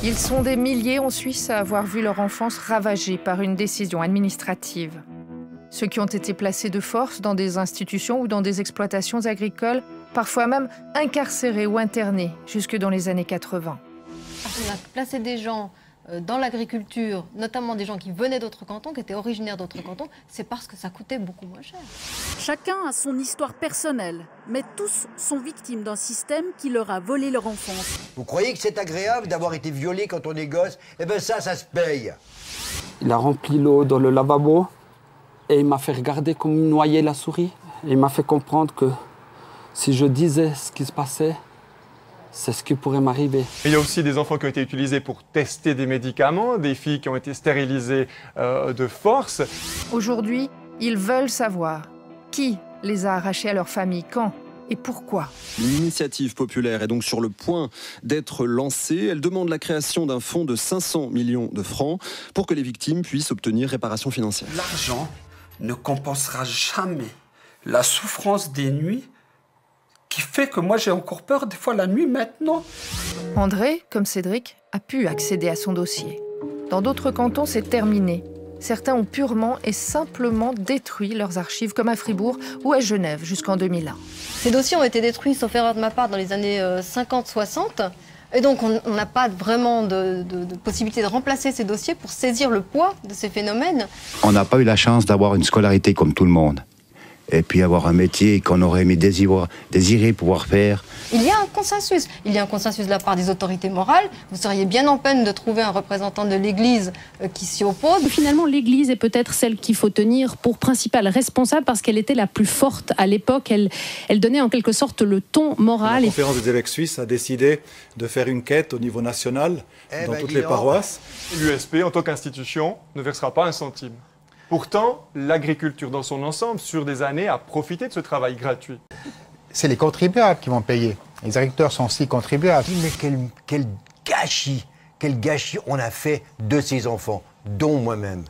Ils sont des milliers en Suisse à avoir vu leur enfance ravagée par une décision administrative. Ceux qui ont été placés de force dans des institutions ou dans des exploitations agricoles, parfois même incarcérés ou internés jusque dans les années 80. On a placé des gens dans l'agriculture, notamment des gens qui venaient d'autres cantons, qui étaient originaires d'autres cantons, c'est parce que ça coûtait beaucoup moins cher. Chacun a son histoire personnelle, mais tous sont victimes d'un système qui leur a volé leur enfance. Vous croyez que c'est agréable d'avoir été violé quand on est gosse? Eh bien ça se paye. Il a rempli l'eau dans le lavabo et il m'a fait regarder comme il noyait la souris. Et il m'a fait comprendre que si je disais ce qui se passait, c'est ce qui pourrait m'arriver. Il y a aussi des enfants qui ont été utilisés pour tester des médicaments, des filles qui ont été stérilisées de force. Aujourd'hui, ils veulent savoir qui les a arrachés à leur famille, quand et pourquoi. L'initiative populaire est donc sur le point d'être lancée. Elle demande la création d'un fonds de 500 millions de francs pour que les victimes puissent obtenir réparation financière. L'argent ne compensera jamais la souffrance des nuits qui fait que moi j'ai encore peur des fois la nuit maintenant. André, comme Cédric, a pu accéder à son dossier. Dans d'autres cantons, c'est terminé. Certains ont purement et simplement détruit leurs archives, comme à Fribourg ou à Genève jusqu'en 2001. Ces dossiers ont été détruits, sauf erreur de ma part, dans les années 50-60. Et donc on n'a pas vraiment de possibilité de remplacer ces dossiers pour saisir le poids de ces phénomènes. On n'a pas eu la chance d'avoir une scolarité comme tout le monde. Et puis avoir un métier qu'on aurait aimé désirer pouvoir faire. Il y a un consensus. Il y a un consensus de la part des autorités morales. Vous seriez bien en peine de trouver un représentant de l'Église qui s'y oppose. Finalement, l'Église est peut-être celle qu'il faut tenir pour principale responsable parce qu'elle était la plus forte à l'époque. Elle donnait en quelque sorte le ton moral. La conférence des évêques suisses a décidé de faire une quête au niveau national dans toutes les paroisses. L'USP, en tant qu'institution, ne versera pas un centime. Pourtant, l'agriculture dans son ensemble, sur des années, a profité de ce travail gratuit. C'est les contribuables qui vont payer. Les agriculteurs sont aussi contribuables. Mais quel gâchis on a fait de ces enfants, dont moi-même.